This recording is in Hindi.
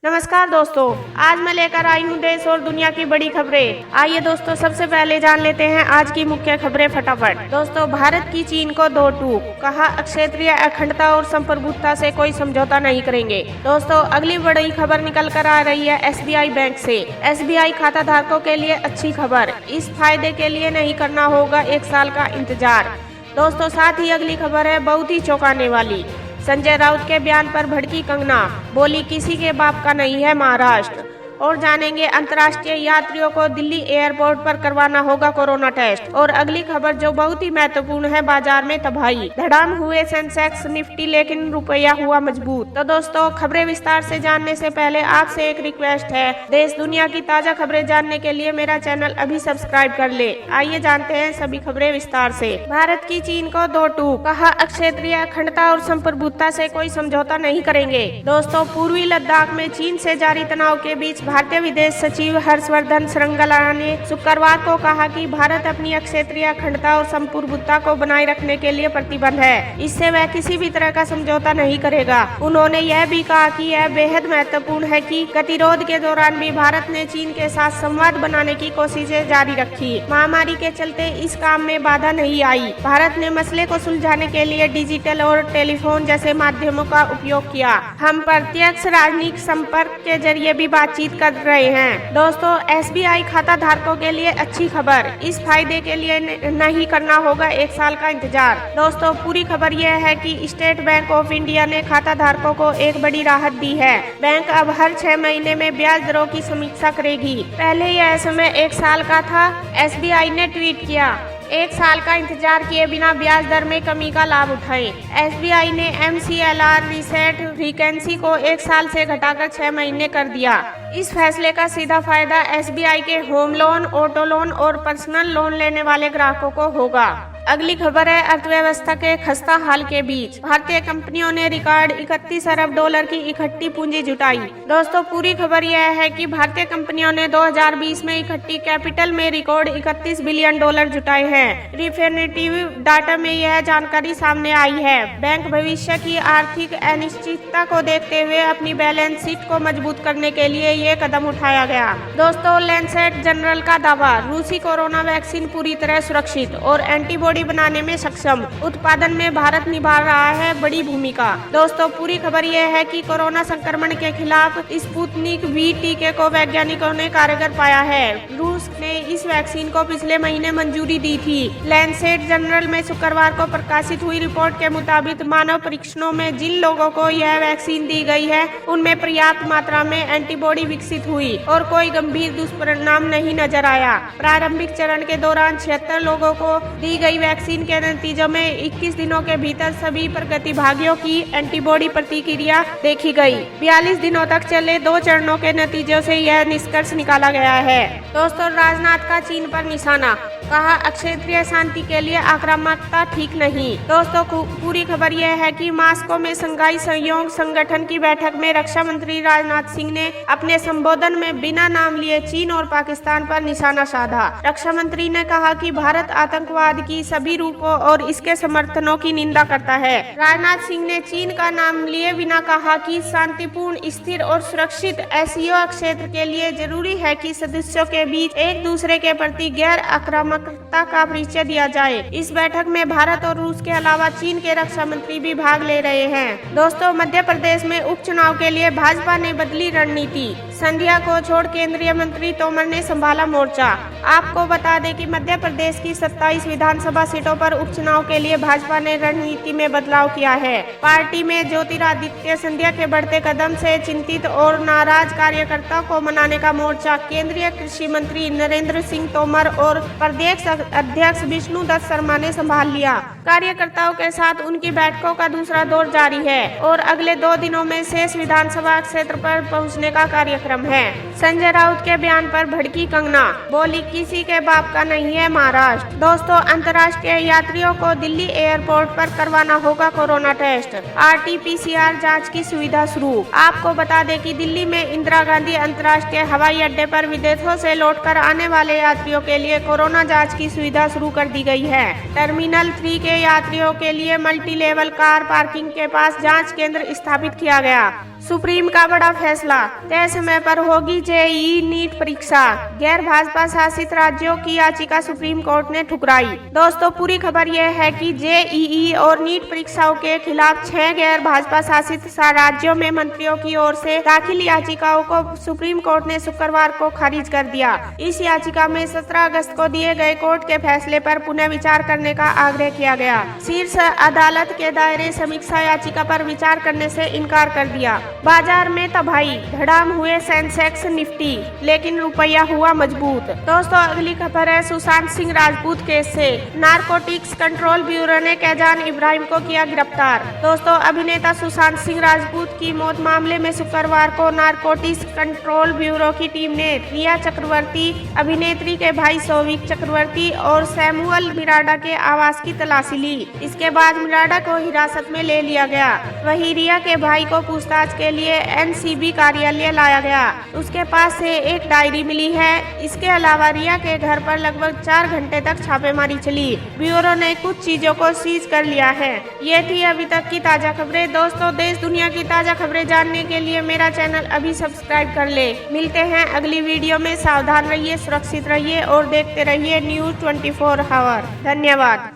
नमस्कार दोस्तों, आज मैं लेकर आई हूँ देश और दुनिया की बड़ी खबरें। आइए दोस्तों, सबसे पहले जान लेते हैं आज की मुख्य खबरें फटाफट। दोस्तों, भारत की चीन को दो टूक, कहा क्षेत्रीय अखंडता और संप्रभुता से कोई समझौता नहीं करेंगे। दोस्तों, अगली बड़ी खबर निकल कर आ रही है SBI बैंक से। SBI खाता धारकों के लिए अच्छी खबर, इस फायदे के लिए नहीं करना होगा 1 साल का इंतजार। दोस्तों, साथ ही अगली खबर है बहुत ही चौंकाने वाली। संजय राउत के बयान पर भड़की कंगना, बोली किसी के बाप का नहीं है महाराष्ट्र। और जानेंगे अंतर्राष्ट्रीय यात्रियों को दिल्ली एयरपोर्ट पर करवाना होगा कोरोना टेस्ट। और अगली खबर जो बहुत ही महत्वपूर्ण है, बाजार में तबाही, धड़ाम हुए सेंसेक्स निफ्टी लेकिन रुपया हुआ मजबूत। तो दोस्तों, खबरें विस्तार से जानने से पहले आपसे एक रिक्वेस्ट है, देश दुनिया की ताजा खबरें जानने के लिए मेरा चैनल अभी सब्सक्राइब कर ले। आइए जानते हैं सभी खबरें विस्तार से। भारत की चीन को दो टूक, कहा क्षेत्रीय अखंडता और संप्रभुता से कोई समझौता नहीं करेंगे। दोस्तों, पूर्वी लद्दाख में चीन से जारी तनाव के बीच भारतीय विदेश सचिव हर्षवर्धन श्रृंगला ने शुक्रवार को कहा कि भारत अपनी क्षेत्रीय अखंडता और संप्रभुता को बनाए रखने के लिए प्रतिबद्ध है। इससे वह किसी भी तरह का समझौता नहीं करेगा। उन्होंने यह भी कहा कि यह बेहद महत्वपूर्ण है कि गतिरोध के दौरान भी भारत ने चीन के साथ संवाद बनाने की कोशिशें जारी रखी। महामारी के चलते इस काम में बाधा नहीं आई। भारत ने मसले को सुलझाने के लिए डिजिटल और टेलीफोन जैसे माध्यमों का उपयोग किया। हम प्रत्यक्ष राजनीतिक संपर्क के जरिए भी बातचीत कर रहे हैं। दोस्तों, SBI खाता धारकों के लिए अच्छी खबर, इस फायदे के लिए नहीं करना होगा 1 साल का इंतजार। दोस्तों, पूरी खबर यह है कि स्टेट बैंक ऑफ इंडिया ने खाता धारकों को एक बड़ी राहत दी है। बैंक अब हर 6 महीने में ब्याज दरों की समीक्षा करेगी। पहले यह समय 1 साल का था। SBI ने ट्वीट किया, 1 साल का इंतजार किए बिना ब्याज दर में कमी का लाभ उठाएं। SBI ने MCLR रीसेट फ्रीक्वेंसी को 1 साल से घटाकर 6 महीने कर दिया। इस फैसले का सीधा फायदा SBI के होम लोन, ऑटो लोन और पर्सनल लोन लेने वाले ग्राहकों को होगा। अगली खबर है अर्थव्यवस्था के खस्ता हाल के बीच भारतीय कंपनियों ने रिकॉर्ड 31 अरब डॉलर की इकट्ठी पूंजी जुटाई। दोस्तों, पूरी खबर यह है कि भारतीय कंपनियों ने 2020 में इकट्ठी कैपिटल में रिकॉर्ड 31 बिलियन डॉलर जुटाए हैं। रिफिनेटिव डाटा में यह जानकारी सामने आई है। बैंक भविष्य की आर्थिक अनिश्चितता को देखते हुए अपनी बैलेंस शीट को मजबूत करने के लिए ये कदम उठाया गया। दोस्तों, लैंसेट जर्नल का दावा, रूसी कोरोना वैक्सीन पूरी तरह सुरक्षित और एंटीबॉडी बनाने में सक्षम, उत्पादन में भारत निभा रहा है बड़ी भूमिका। दोस्तों, पूरी खबर यह है कि कोरोना संक्रमण के खिलाफ स्पुतनिक V टीके को वैज्ञानिकों ने कारगर पाया है। रूस ने इस वैक्सीन को पिछले महीने मंजूरी दी थी। लैंसेट जर्नल में शुक्रवार को प्रकाशित हुई रिपोर्ट के मुताबिक मानव परीक्षणों में जिन लोगों को यह वैक्सीन दी गई है उनमें पर्याप्त मात्रा में एंटीबॉडी विकसित हुई और कोई गंभीर दुष्परिणाम नहीं नजर आया। प्रारंभिक चरण के दौरान 76 लोगों को दी गई वैक्सीन के नतीजों में 21 दिनों के भीतर सभी प्रतिभागियों की एंटीबॉडी प्रतिक्रिया देखी गई। 42 दिनों तक चले 2 चरणों के नतीजों से यह निष्कर्ष निकाला गया है। दोस्तों, राजनाथ का चीन पर निशाना, कहा क्षेत्रीय शांति के लिए आक्रामकता ठीक नहीं। दोस्तों, पूरी खबर यह है कि मास्को में शंघाई सहयोग संगठन की बैठक में रक्षा मंत्री राजनाथ सिंह ने अपने संबोधन में बिना नाम लिए चीन और पाकिस्तान पर निशाना साधा। रक्षा मंत्री ने कहा कि भारत आतंकवाद की सभी रूपों और इसके समर्थनों की निंदा करता है। राजनाथ सिंह ने चीन का नाम लिए बिना कहा कि शांतिपूर्ण, स्थिर और सुरक्षित एशिया क्षेत्र के लिए जरूरी है कि सदस्यों के बीच एक दूसरे के प्रति गैर आक्रामकता का परिचय दिया जाए। इस बैठक में भारत और रूस के अलावा चीन के रक्षा मंत्री भी भाग ले रहे हैं। दोस्तों, मध्य प्रदेश में उपचुनाव के लिए भाजपा ने बदली रणनीति, संध्या को छोड़ केंद्रीय मंत्री तोमर ने संभाला मोर्चा। आपको बता दें कि मध्य प्रदेश की 27 विधानसभा सीटों पर उपचुनाव के लिए भाजपा ने रणनीति में बदलाव किया है। पार्टी में ज्योतिरादित्य सिंधिया के बढ़ते कदम से चिंतित और नाराज कार्यकर्ताओं को मनाने का मोर्चा केंद्रीय कृषि मंत्री नरेंद्र सिंह तोमर और प्रदेश अध्यक्ष विष्णु दत्त शर्मा ने संभाल लिया। कार्यकर्ताओं के साथ उनकी बैठकों का दूसरा दौर जारी है और अगले 2 दिनों में शेष विधानसभा क्षेत्र पर पहुंचने का कार्यक्रम है। संजय राउत के बयान पर भड़की कंगना, बोली किसी के बाप का नहीं है महाराष्ट्र। दोस्तों, अंतर्राष्ट्रीय यात्रियों को दिल्ली एयरपोर्ट पर करवाना होगा कोरोना टेस्ट, RT-PCR जांच की सुविधा शुरू। आपको बता दें कि दिल्ली में इंदिरा गांधी अंतर्राष्ट्रीय हवाई अड्डे पर विदेशों से लौटकर आने वाले यात्रियों के लिए कोरोना जांच की सुविधा शुरू कर दी गई है। टर्मिनल 3 के यात्रियों के लिए मल्टी लेवल कार पार्किंग के पास जांच केंद्र स्थापित किया गया। सुप्रीम का बड़ा फैसला, तय समय पर होगी जेईई नीट परीक्षा। गैर भाजपा शासित राज्यों की याचिका सुप्रीम कोर्ट ने ठुकराई। दोस्तों पूरी खबर यह है कि जेईई और नीट परीक्षाओं के खिलाफ 6 गैर भाजपा शासित राज्यों में मंत्रियों की ओर से दाखिल याचिकाओं को सुप्रीम कोर्ट ने शुक्रवार को खारिज कर दिया। इस याचिका में 17 अगस्त को दिए गए कोर्ट के फैसले पर पुनः विचार करने का आग्रह किया गया। शीर्ष अदालत के दायरे समीक्षा याचिका पर विचार करने से इनकार कर दिया। बाजार में तबाही, धड़ाम हुए सेंसेक्स निफ्टी, लेकिन रुपया हुआ मजबूत। दोस्तों अगली खबर है सुशांत सिंह राजपूत केस से। नारकोटिक्स कंट्रोल ब्यूरो ने कैजान इब्राहिम को किया गिरफ्तार। दोस्तों अभिनेता सुशांत सिंह राजपूत की मौत मामले में शुक्रवार को नारकोटिक्स कंट्रोल ब्यूरो की टीम ने रिया चक्रवर्ती, अभिनेत्री के भाई सौविक चक्रवर्ती और सैमुअल मिरांडा के आवास की तलाशी ली। इसके बाद मिरांडा को हिरासत में ले लिया गया। वहीं रिया के भाई को पूछताछ के लिए एनसीबी कार्यालय लाया गया। उसके पास से एक डायरी मिली है। इसके अलावा रिया के घर पर लगभग 4 घंटे तक छापेमारी चली। ब्यूरो ने कुछ चीजों को सीज कर लिया है। ये थी अभी तक की ताजा खबरें। दोस्तों देश दुनिया की ताजा खबरें जानने के लिए मेरा चैनल अभी सब्सक्राइब कर ले। मिलते हैं अगली वीडियो में। सावधान रहिए, सुरक्षित रहिए और देखते रहिए न्यूज़ 24 आवर। धन्यवाद।